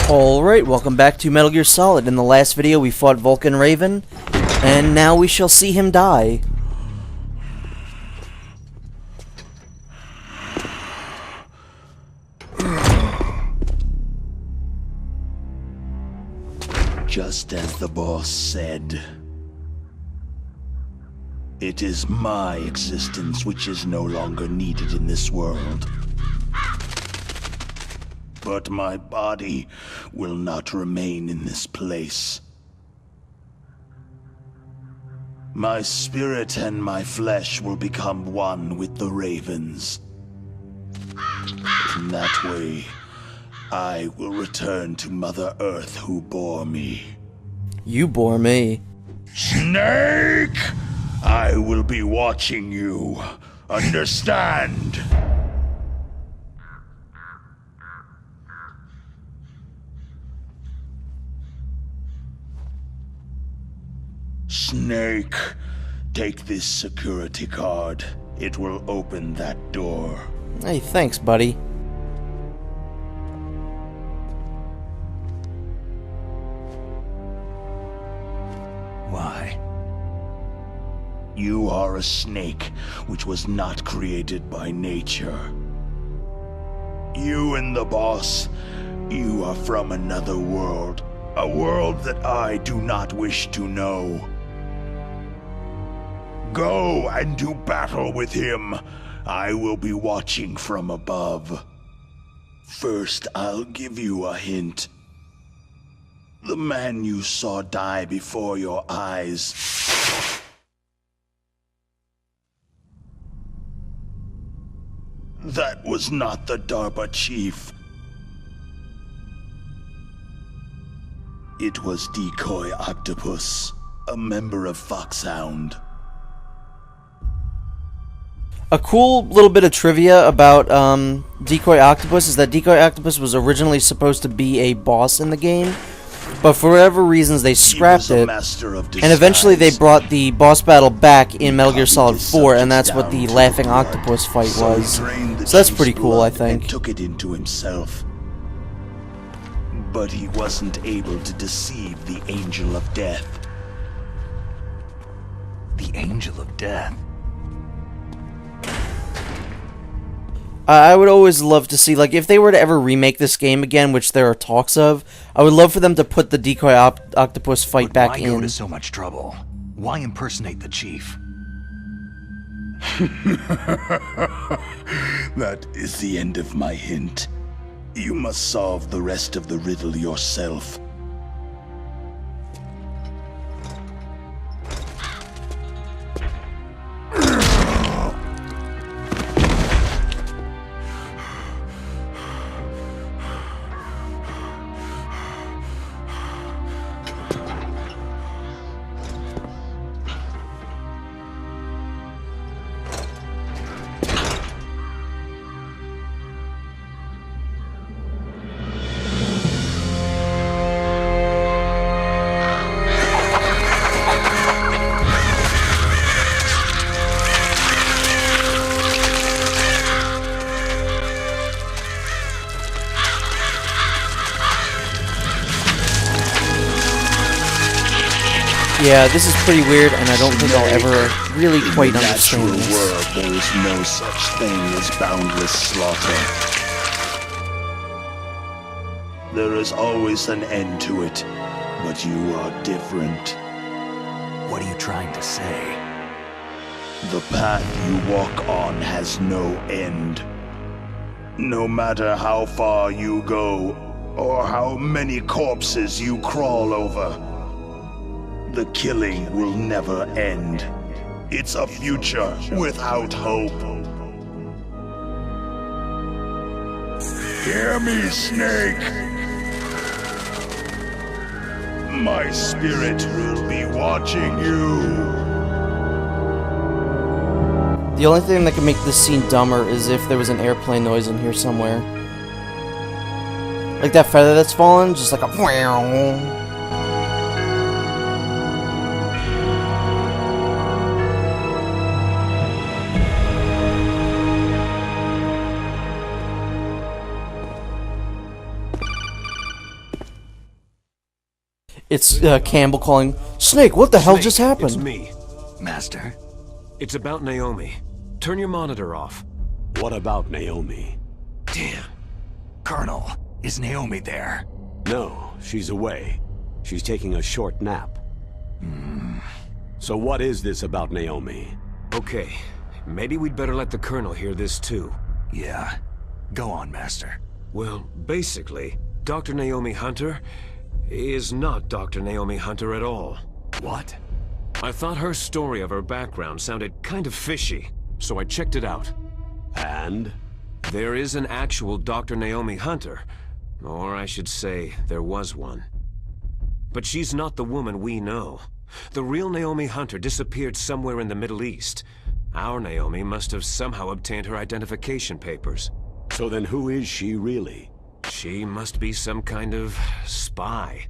Alright, welcome back to Metal Gear Solid. In the last video we fought Vulcan Raven, and now we shall see him die. Just as the boss said, it is my existence which is no longer needed in this world. But my body will not remain in this place. My spirit and my flesh will become one with the ravens. In that way, I will return to Mother Earth who bore me. You bore me. Snake! I will be watching you. Understand? Snake, take this security card. It will open that door. Hey, thanks, buddy. Why? You are a snake which was not created by nature. You and the boss, you are from another world. A world that I do not wish to know. Go and do battle with him. I will be watching from above. First, I'll give you a hint. The man you saw die before your eyes. That was not the DARPA chief. It was Decoy Octopus, a member of Foxhound. A cool little bit of trivia about Decoy Octopus is that Decoy Octopus was originally supposed to be a boss in the game, but for whatever reasons they scrapped it, and eventually they brought the boss battle back in Metal Gear Solid 4, and that's what the Laughing Octopus fight was. So that's pretty cool, I think. And took it into himself. But he wasn't able to deceive the Angel of Death. The Angel of Death? I would always love to see, like, if they were to ever remake this game again, which there are talks of, I would love for them to put the Decoy Octopus fight back in. Why go to so much trouble? Why impersonate the chief? That is the end of my hint. You must solve the rest of the riddle yourself. Yeah, this is pretty weird, and I don't think I'll ever really quite understand In the this. natural world, there is no such thing as boundless slaughter. There is always an end to it, but you are different. What are you trying to say? The path you walk on has no end. No matter how far you go, or how many corpses you crawl over, the killing will never end. It's a future without hope. Hear me, Snake! My spirit will be watching you. The only thing that could make this scene dumber is if there was an airplane noise in here somewhere. Like that feather that's fallen, just like a... It's Campbell calling, Snake, what the hell Snake, just happened? It's me. Master? It's about Naomi. Turn your monitor off. What about Naomi? Damn. Colonel, is Naomi there? No, she's away. She's taking a short nap. So what is this about Naomi? Okay, maybe we'd better let the Colonel hear this too. Yeah. Go on, Master. Well, basically, Dr. Naomi Hunter is not Dr. Naomi Hunter at all. What? I thought her story of her background sounded kind of fishy, so I checked it out. And? There is an actual Dr. Naomi Hunter, or I should say, there was one. But she's not the woman we know. The real Naomi Hunter disappeared somewhere in the Middle East. Our Naomi must have somehow obtained her identification papers. So then who is she really? She must be some kind of spy.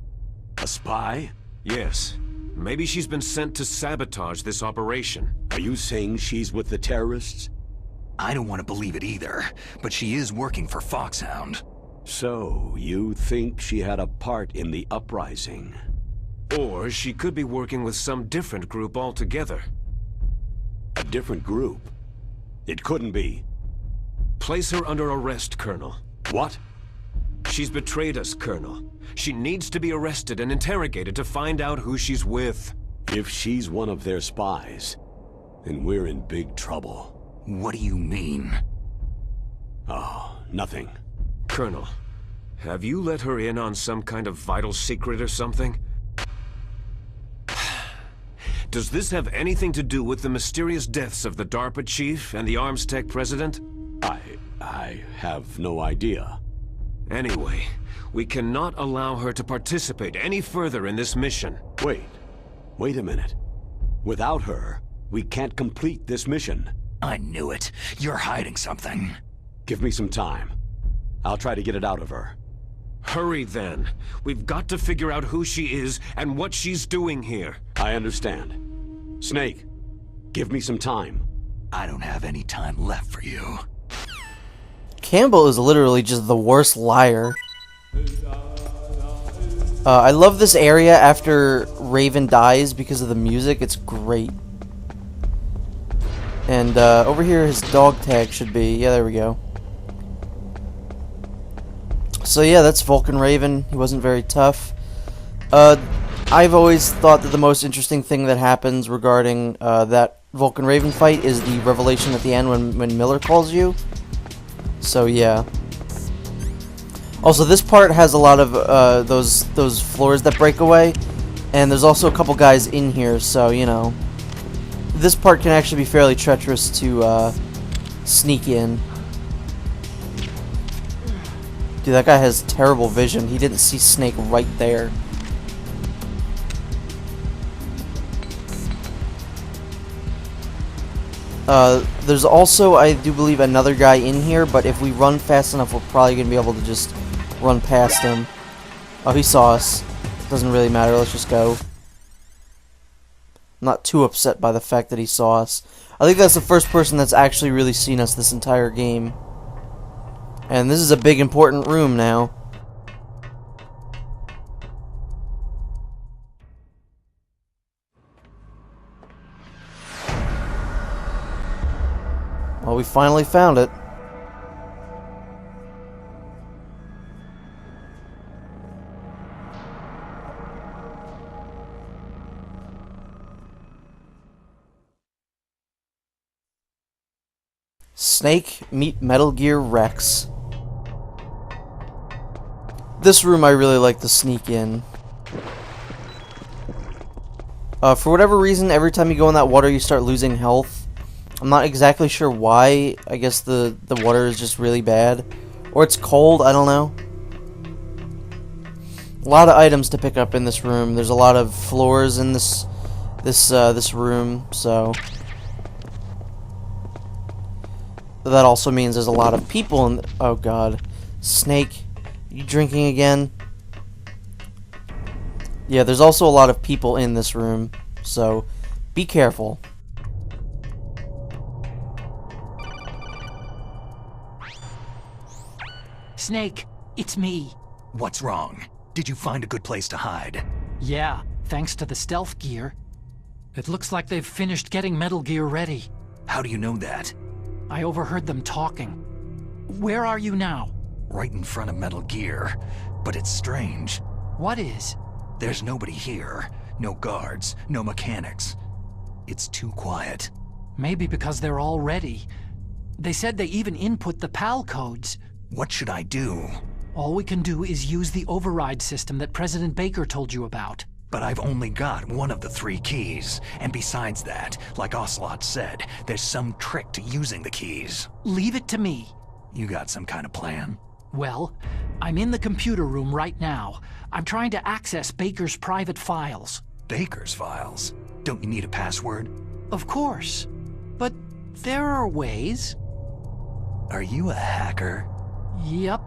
A spy? Yes. Maybe she's been sent to sabotage this operation. Are you saying she's with the terrorists? I don't want to believe it either, but she is working for Foxhound. So, you think she had a part in the uprising? Or she could be working with some different group altogether. A different group? It couldn't be. Place her under arrest, Colonel. What? She's betrayed us, Colonel. She needs to be arrested and interrogated to find out who she's with. If she's one of their spies, then we're in big trouble. What do you mean? Oh, nothing. Colonel, have you let her in on some kind of vital secret or something? Does this have anything to do with the mysterious deaths of the DARPA chief and the Armstech president? I have no idea. Anyway, we cannot allow her to participate any further in this mission. Wait a minute. Without her, we can't complete this mission. I knew it. You're hiding something. Give me some time. I'll try to get it out of her. Hurry then. We've got to figure out who she is and what she's doing here. I understand. Snake, give me some time. I don't have any time left for you. Campbell is literally just the worst liar. I love this area after Raven dies because of the music. It's great. And over here his dog tag should be. Yeah, there we go. So yeah, that's Vulcan Raven. He wasn't very tough. I've always thought that the most interesting thing that happens regarding that Vulcan Raven fight is the revelation at the end when Miller calls you. So yeah. Also, this part has a lot of those floors that break away, and there's also a couple guys in here. So you know, this part can actually be fairly treacherous to sneak in. Dude, that guy has terrible vision. He didn't see Snake right there. There's also, I do believe, another guy in here, but if we run fast enough, we're probably going to be able to just run past him. Oh, he saw us. Doesn't really matter, let's just go. I'm not too upset by the fact that he saw us. I think that's the first person that's actually really seen us this entire game. And this is a big, important room now. Well, we finally found it. Snake meet Metal Gear Rex. This room I really like to sneak in. For whatever reason, every time you go in that water you start losing health. I'm not exactly sure why. I guess the water is just really bad. Or it's cold, I don't know. A lot of items to pick up in this room. There's a lot of floors in this room, so that also means there's a lot of people in oh god. Snake, you drinking again? Yeah, there's also a lot of people in this room, so be careful. Snake, it's me. What's wrong? Did you find a good place to hide? Yeah, thanks to the stealth gear. It looks like they've finished getting Metal Gear ready. How do you know that? I overheard them talking. Where are you now? Right in front of Metal Gear. But it's strange. What is? There's nobody here. No guards, no mechanics. It's too quiet. Maybe because they're all ready. They said they even input the PAL codes. What should I do? All we can do is use the override system that President Baker told you about. But I've only got one of the 3 keys. And besides that, like Ocelot said, there's some trick to using the keys. Leave it to me. You got some kind of plan? Well, I'm in the computer room right now. I'm trying to access Baker's private files. Baker's files? Don't you need a password? Of course. But there are ways. Are you a hacker? Yep,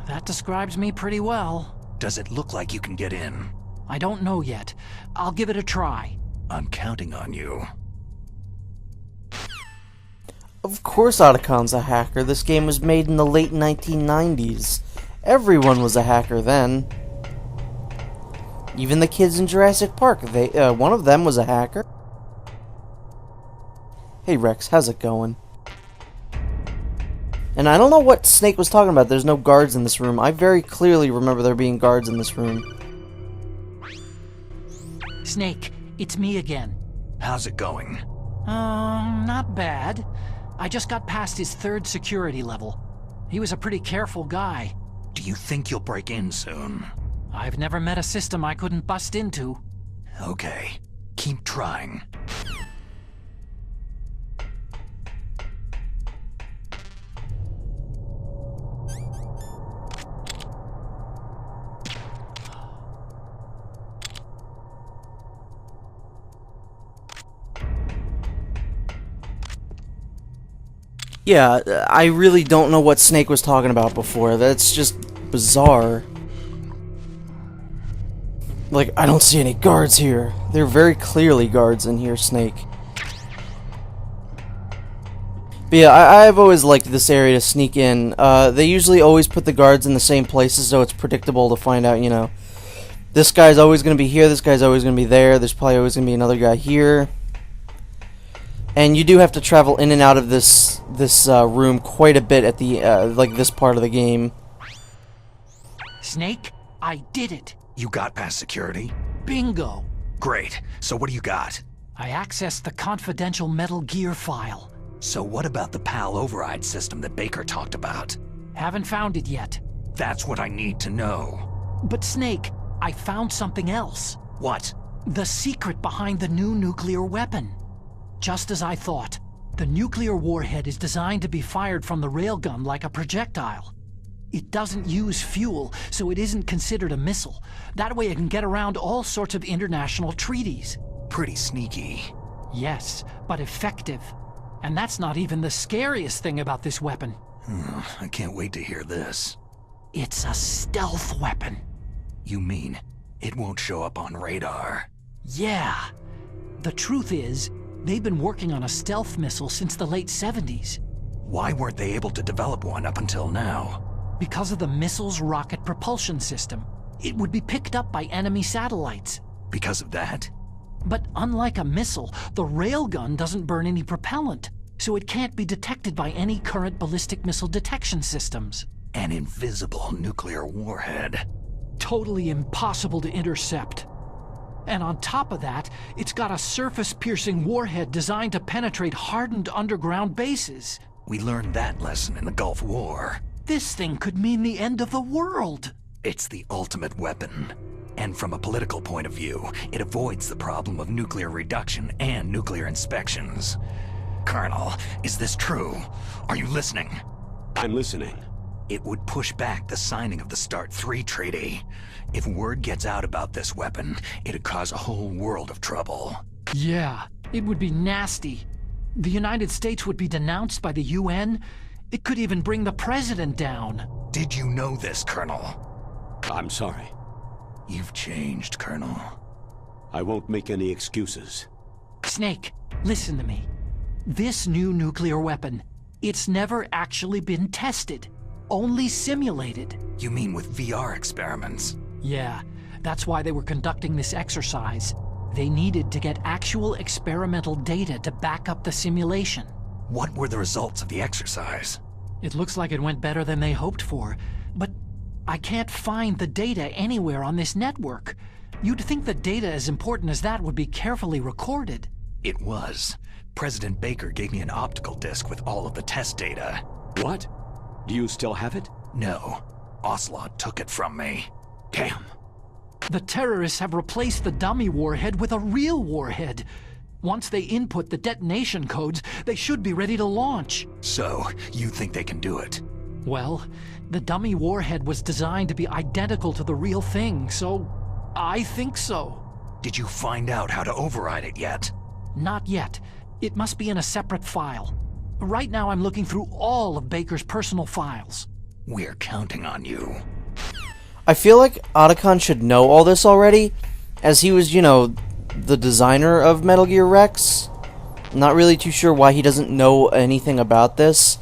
that describes me pretty well. Does it look like you can get in? I don't know yet. I'll give it a try. I'm counting on you. Of course Otacon's a hacker. This game was made in the late 1990s. Everyone was a hacker then. Even the kids in Jurassic Park, one of them was a hacker. Hey Rex, how's it going? And I don't know what Snake was talking about. There's no guards in this room. I very clearly remember there being guards in this room. Snake, it's me again. How's it going? Not bad. I just got past his 3rd security level. He was a pretty careful guy. Do you think you'll break in soon? I've never met a system I couldn't bust into. Okay. Keep trying. Yeah, I really don't know what Snake was talking about before. That's just bizarre. Like, I don't see any guards here. There are very clearly guards in here, Snake. But yeah, I've always liked this area to sneak in. They usually always put the guards in the same places, so it's predictable to find out, you know, this guy's always going to be here, this guy's always going to be there, there's probably always going to be another guy here. And you do have to travel in and out of this room quite a bit at the like this part of the game. Snake, I did it. You got past security? Bingo. Great. So what do you got? I accessed the confidential Metal Gear file. So what about the PAL override system that Baker talked about? Haven't found it yet. That's what I need to know. But Snake, I found something else. What? The secret behind the new nuclear weapon. Just as I thought, the nuclear warhead is designed to be fired from the railgun like a projectile. It doesn't use fuel, so it isn't considered a missile. That way it can get around all sorts of international treaties. Pretty sneaky. Yes, but effective. And that's not even the scariest thing about this weapon. I can't wait to hear this. It's a stealth weapon. You mean it won't show up on radar? Yeah. The truth is, they've been working on a stealth missile since the late 70s. Why weren't they able to develop one up until now? Because of the missile's rocket propulsion system. It would be picked up by enemy satellites. Because of that? But unlike a missile, the railgun doesn't burn any propellant, so it can't be detected by any current ballistic missile detection systems. An invisible nuclear warhead. Totally impossible to intercept. And on top of that, it's got a surface-piercing warhead designed to penetrate hardened underground bases. We learned that lesson in the Gulf War. This thing could mean the end of the world. It's the ultimate weapon. And from a political point of view, it avoids the problem of nuclear reduction and nuclear inspections. Colonel, is this true? Are you listening? I'm listening. It would push back the signing of the START III treaty. If word gets out about this weapon, it'd cause a whole world of trouble. Yeah, it would be nasty. The United States would be denounced by the UN. It could even bring the president down. Did you know this, Colonel? I'm sorry. You've changed, Colonel. I won't make any excuses. Snake, listen to me. This new nuclear weapon, it's never actually been tested. Only simulated. You mean with VR experiments? Yeah, That's why they were conducting this exercise. They needed to get actual experimental data to back up the simulation. What were the results of the exercise? It looks like it went better than they hoped for, but I can't find the data anywhere on this network. You'd think the data as important as that would be carefully recorded. It was. President Baker gave me an optical disc with all of the test data. What? Do you still have it? No. Ocelot took it from me. Damn. The terrorists have replaced the dummy warhead with a real warhead. Once they input the detonation codes, they should be ready to launch. So, you think they can do it? Well, the dummy warhead was designed to be identical to the real thing, so I think so. Did you find out how to override it yet? Not yet. It must be in a separate file. Right now I'm looking through all of Baker's personal files. We're counting on you. I feel like Otacon should know all this already, as he was, you know, the designer of Metal Gear Rex. Not really too sure why he doesn't know anything about this.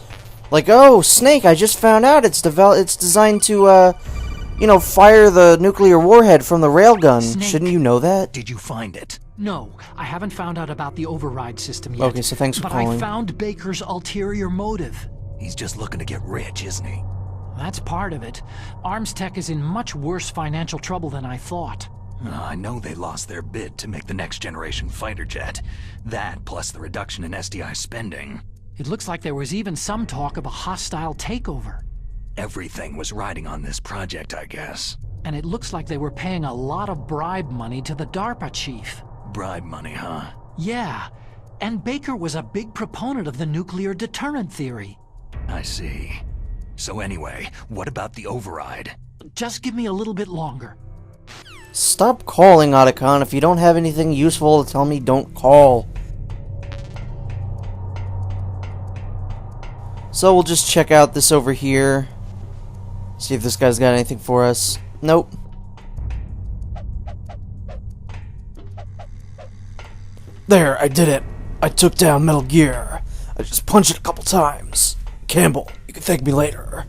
Like, oh, Snake, I just found out it's designed to, you know, fire the nuclear warhead from the railgun. Snake. Shouldn't you know that? Did you find it? No, I haven't found out about the override system yet. Okay, so thanks for but calling. I found Baker's ulterior motive. He's just looking to get rich, isn't he? That's part of it. ArmsTech is in much worse financial trouble than I thought. I know they lost their bid to make the next generation fighter jet. That, plus the reduction in SDI spending. It looks like there was even some talk of a hostile takeover. Everything was riding on this project, I guess. And it looks like they were paying a lot of bribe money to the DARPA chief. Bribe money, huh? Yeah, and Baker was a big proponent of the nuclear deterrent theory. I see. So anyway, what about the override? Just give me a little bit longer. Stop calling, Otacon. If you don't have anything useful to tell me, don't call. So we'll just check out this over here. See if this guy's got anything for us. Nope. There, I did it. I took down Metal Gear. I just punched it a couple times. Campbell, you can thank me later.